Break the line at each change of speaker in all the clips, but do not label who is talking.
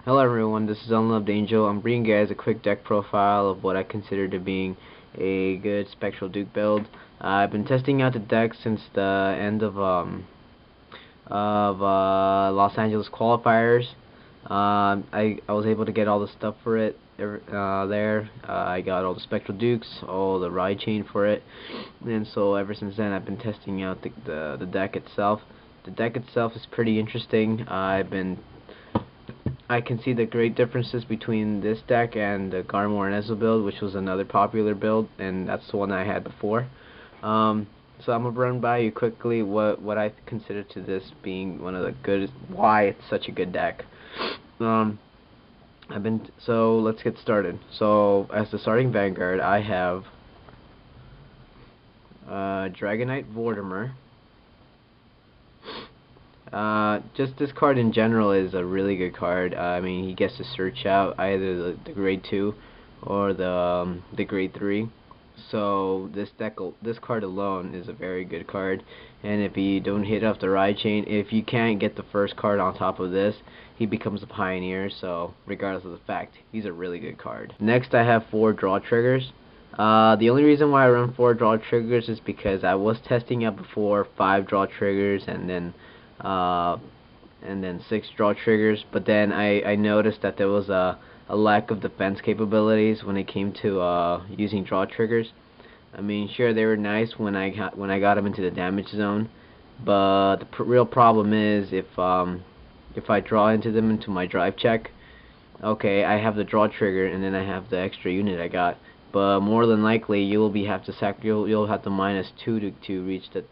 Hello everyone, this is Unloved Angel. I'm bringing you guys a quick deck profile of what I consider to being a good Spectral Duke build. I've been testing out the deck since the end of Los Angeles qualifiers. I was able to get all the stuff for it there. I got all the Spectral Dukes, all the ride chain for it, and so ever since then I've been testing out the deck itself. The deck itself is pretty interesting. I can see the great differences between this deck and the Garmor and Ezo build, which was another popular build, and that's the one I had before. So I'm gonna run by you quickly what I consider to this being one of the good, why it's such a good deck. So let's get started. So as the starting vanguard, I have Dragonite Vortimer. Just this card in general is a really good card. I mean, he gets to search out either the grade 2 or the grade 3. So this card alone is a very good card. And if you don't hit off the ride chain, if you can't get the first card on top of this, he becomes a pioneer. So regardless of the fact, he's a really good card. Next, I have 4 draw triggers. The only reason why I run 4 draw triggers is because I was testing out before 5 draw triggers and then 6 draw triggers, but then I noticed that there was a lack of defense capabilities when it came to using draw triggers. I mean, sure, they were nice when I got them into the damage zone, but the real problem is if I draw into them into my drive check, okay, I have the draw trigger and then I have the extra unit I got. But more than likely, you'll have to -2 to reach the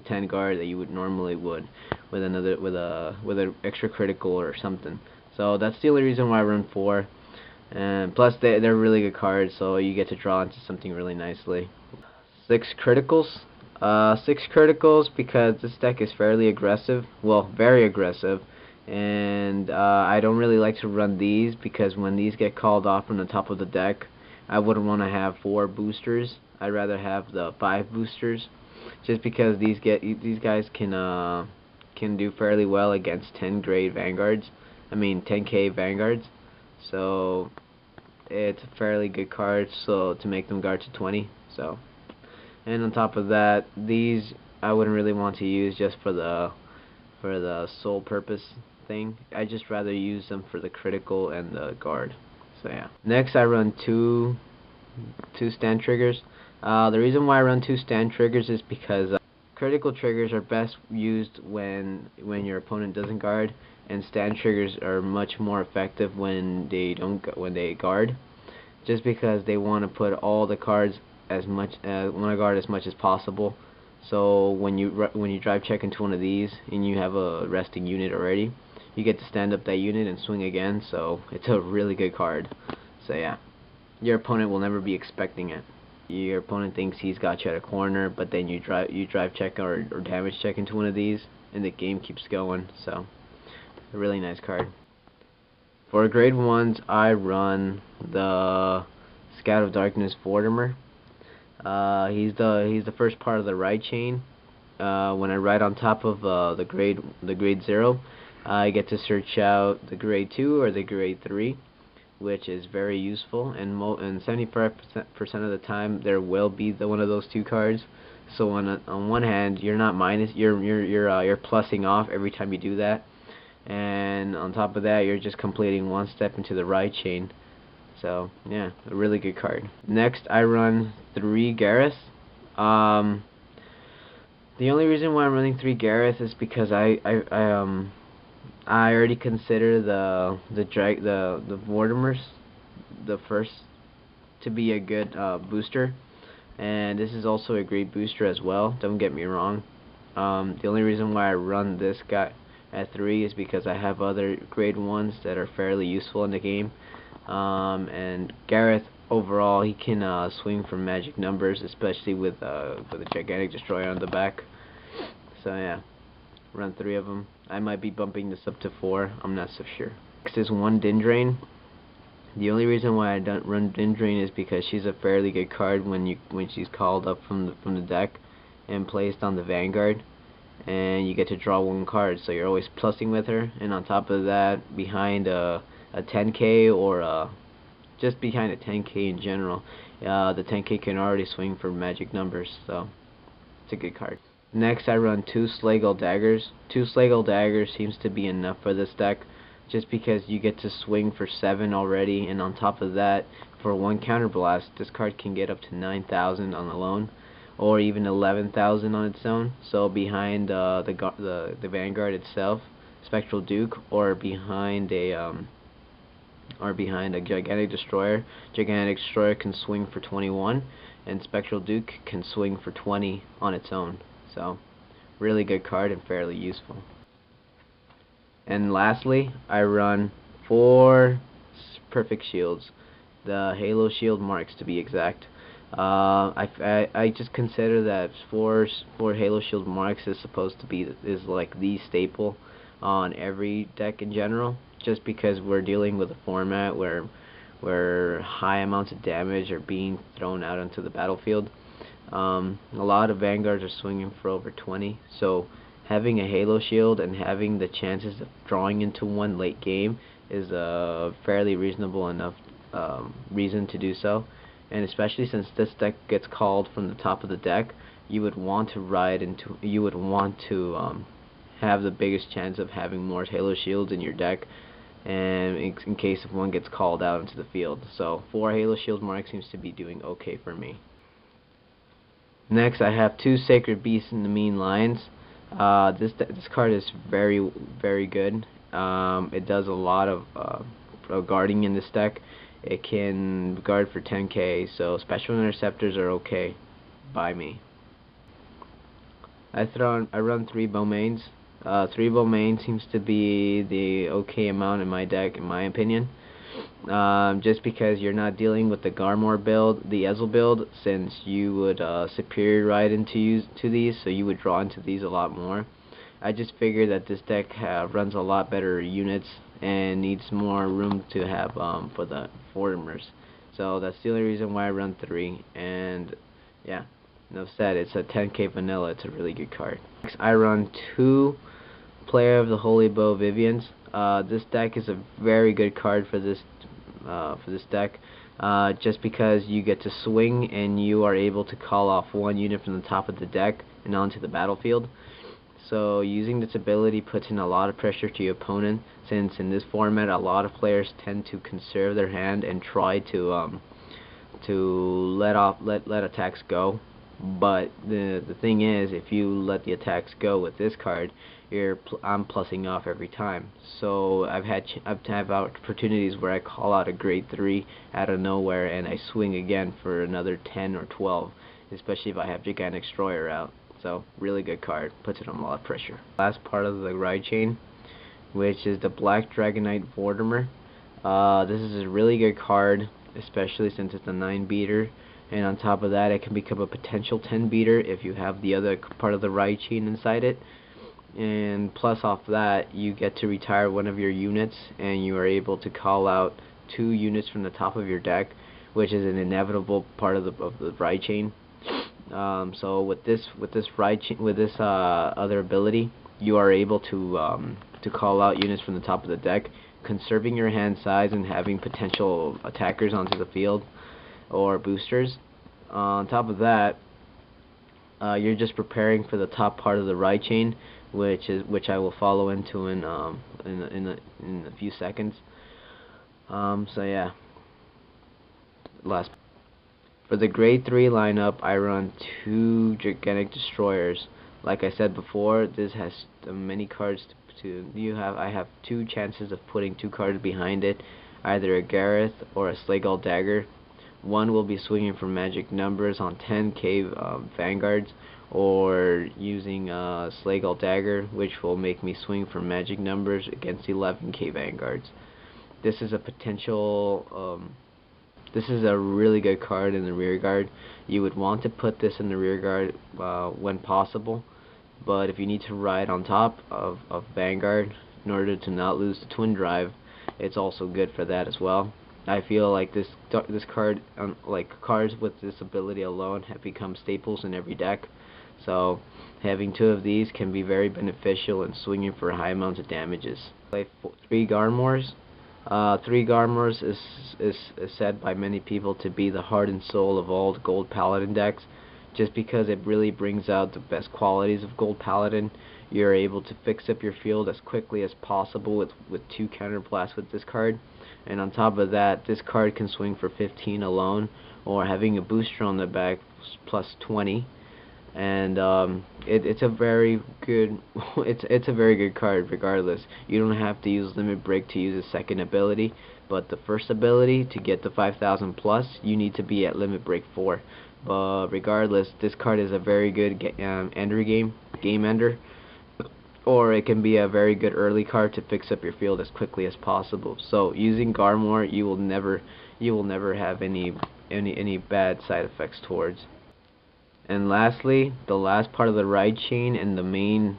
10 guard that you would normally would with an extra critical or something. So that's the only reason why I run 4. And plus they're really good cards, so you get to draw into something really nicely. 6 criticals. 6 criticals because this deck is fairly aggressive. Well, very aggressive. And I don't really like to run these because when these get called off from the top of the deck, I wouldn't want to have 4 boosters. I'd rather have the 5 boosters, just because these guys can do fairly well against 10 grade vanguards. I mean 10k vanguards. So it's a fairly good card. So to make them guard to 20. So, and on top of that, these I wouldn't really want to use just for the sole purpose thing. I just rather use them for the critical and the guard. So yeah. Next, I run two stand triggers. The reason why I run 2 stand triggers is because critical triggers are best used when your opponent doesn't guard, and stand triggers are much more effective when they guard. Just because they want to put all the cards want to guard as much as possible. So when you drive check into one of these and you have a resting unit already, you get to stand up that unit and swing again, so it's a really good card. So yeah, your opponent will never be expecting it. Your opponent thinks he's got you at a corner, but then you drive check or damage check into one of these, and the game keeps going. So a really nice card. For grade 1s, I run the Scout of Darkness Vortimer. He's the first part of the ride chain. When I ride on top of the grade 0, I get to search out the grade 2 or the grade 3, which is very useful, and 75% of the time there will be one of those 2 cards. So on one hand, you're not you're plussing off every time you do that, and on top of that, you're just completing 1 step into the ride chain. So yeah, a really good card. Next, I run 3 Gareth. The only reason why I'm running 3 Gareth is because I already consider the Vortimers the first to be a good booster, and this is also a great booster as well. Don't get me wrong. The only reason why I run this guy at 3 is because I have other grade 1s that are fairly useful in the game. And Gareth overall, he can swing for magic numbers, especially with a gigantic destroyer on the back. So yeah, run 3 of them. I might be bumping this up to 4. I'm not so sure. Next is 1 dindrane. The only reason why I don't run dindrane is because she's a fairly good card when she's called up from the deck and placed on the vanguard. and you get to draw one card, so you're always plussing with her. And on top of that, behind a 10k or just behind a 10k in general, the 10k can already swing for magic numbers, so it's a good card. Next, I run two sleygal daggers. Two sleygal daggers seems to be enough for this deck, just because you get to swing for 7 already, and on top of that, for one counterblast, this card can get up to 9,000 on alone, or even 11,000 on its own. So behind the Vanguard itself, Spectral Duke, or behind a Gigantic Destroyer. Gigantic Destroyer can swing for 21, and Spectral Duke can swing for 20 on its own. So, really good card and fairly useful. And lastly, I run 4 perfect shields, the Halo Shield marks to be exact. I just consider that 4 Halo Shield marks is supposed to be like the staple on every deck in general, just because we're dealing with a format where high amounts of damage are being thrown out onto the battlefield. A lot of Vanguards are swinging for over 20, so having a Halo Shield and having the chances of drawing into one late game is a fairly reasonable enough reason to do so. And especially since this deck gets called from the top of the deck, you would want to have the biggest chance of having more Halo Shields in your deck, and in case if one gets called out into the field. So 4 Halo Shield marks seems to be doing okay for me. Next, I have 2 Sacred Beasts in the Mean Lions. This card is very, very good. It does a lot of guarding in this deck. It can guard for 10k, so special interceptors are okay by me. I run 3 beaumains. 3 beaumains seems to be the okay amount in my deck, in my opinion. Just because you're not dealing with the Garmor build, the Ezel build, since you would superior ride into these, so you would draw into these a lot more. I just figured that this deck runs a lot better units and needs more room to have for the Vortimers. So that's the only reason why I run 3. And yeah, enough said. It's a 10k vanilla. It's a really good card. Next, I run 2 Player of the Holy Bow viviannes. This deck is a very good card for this deck, just because you get to swing and you are able to call off one unit from the top of the deck and onto the battlefield. So using this ability puts in a lot of pressure to your opponent, since in this format a lot of players tend to conserve their hand and try to let attacks go. But the thing is, if you let the attacks go with this card, I'm plussing off every time. So I've had opportunities where I call out a grade 3 out of nowhere and I swing again for another 10 or 12, especially if I have Gigantic Destroyer out. So really good card, puts it on a lot of pressure. Last part of the ride chain, which is the Black Dragonite Vortimer. This is a really good card, especially since it's a 9 beater, and on top of that it can become a potential 10 beater if you have the other part of the ride chain inside it. And plus off that, you get to retire one of your units and you are able to call out 2 units from the top of your deck, which is an inevitable part of the ride chain. So with this other ability, you are able to call out units from the top of the deck, conserving your hand size and having potential attackers onto the field or boosters. On top of that, you're just preparing for the top part of the ride chain, which I will follow into in a few seconds. So yeah. For the grade 3 lineup, I run 2 Gigantic Destroyers. Like I said before, this has many cards I have 2 chances of putting 2 cards behind it, either a Gareth or a sleygal dagger. One will be swinging for magic numbers on 10k vanguards, or using sleygal dagger, which will make me swing for magic numbers against 11k vanguards. This is a potential this is a really good card in the rear guard. You would want to put this in the rear guard when possible, but if you need to ride on top of Vanguard in order to not lose the twin drive, it's also good for that as well. I feel like this card, like cards with this ability alone, have become staples in every deck. So having 2 of these can be very beneficial in swinging for high amounts of damages. Play 3 Garmors. 3 Garmors is said by many people to be the heart and soul of all Gold Paladin decks, just because it really brings out the best qualities of Gold Paladin. You're able to fix up your field as quickly as possible with 2 counterblasts with this card, and on top of that, this card can swing for 15 alone, or having a booster on the back plus 20. And it's a very good it's a very good card regardless. You don't have to use limit break to use a second ability, but the first ability to get the 5,000 plus, you need to be at limit break 4. But regardless, this card is a very good game ender, or it can be a very good early card to fix up your field as quickly as possible. So using Garmor, you will never have any bad side effects towards. And lastly, the last part of the ride chain and the main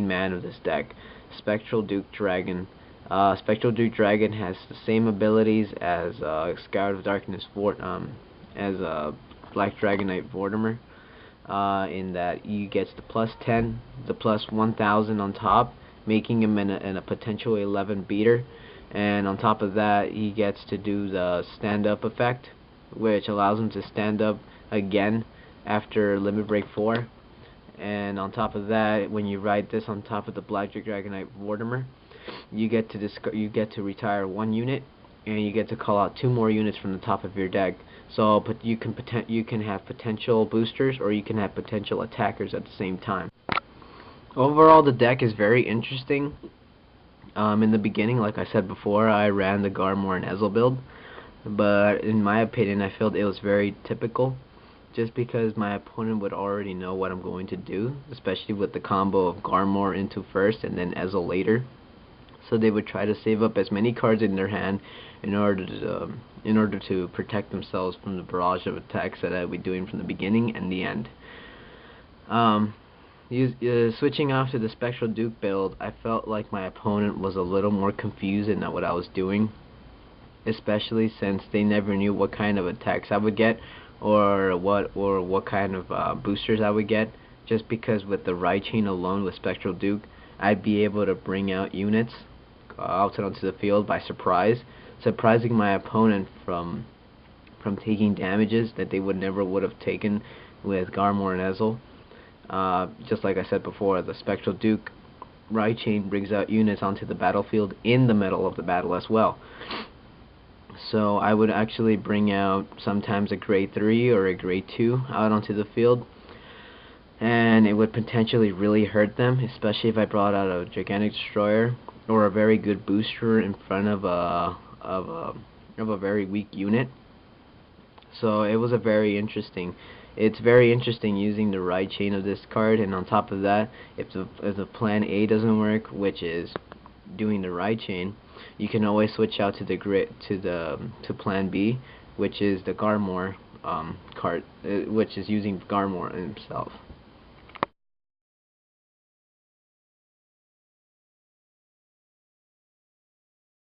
man of this deck, Spectral Duke Dragon. Spectral Duke Dragon has the same abilities as Scout of Darkness as Black Dragon Knight Vortimer, in that he gets the plus 10, the plus 1,000 on top, making him in a potential 11 beater. And on top of that, he gets to do the stand-up effect, which allows him to stand up again after limit break 4. And on top of that, when you ride this on top of the Black Dragon Knight Vortimer, you get to retire 1 unit, and you get to call out 2 more units from the top of your deck. So you can have potential boosters, or you can have potential attackers at the same time. Overall, the deck is very interesting. In the beginning, like I said before, I ran the Garmor and Ezel build, but in my opinion, I felt it was very typical, just because my opponent would already know what I'm going to do, especially with the combo of Garmor into first and then Ezel later. So they would try to save up as many cards in their hand in order to protect themselves from the barrage of attacks that I'd be doing from the beginning and the end. Switching off to the Spectral Duke build, I felt like my opponent was a little more confused in what I was doing, especially since they never knew what kind of attacks I would get, or what kind of boosters I would get. Just because with the ride chain alone with Spectral Duke, I'd be able to bring out units out onto the field by surprising my opponent from taking damages that they would have taken with Garmor and Ezel. Just like I said before, the Spectral Duke ride chain brings out units onto the battlefield in the middle of the battle as well. So I would actually bring out sometimes a grade 3 or a grade 2 out onto the field, and it would potentially really hurt them, especially if I brought out a gigantic destroyer or a very good booster in front of a very weak unit. So it was it's very interesting using the ride chain of this card. And on top of that, if the plan A doesn't work, which is doing the ride chain, you can always switch out to plan B, which is the Garmor card, which is using Garmor himself.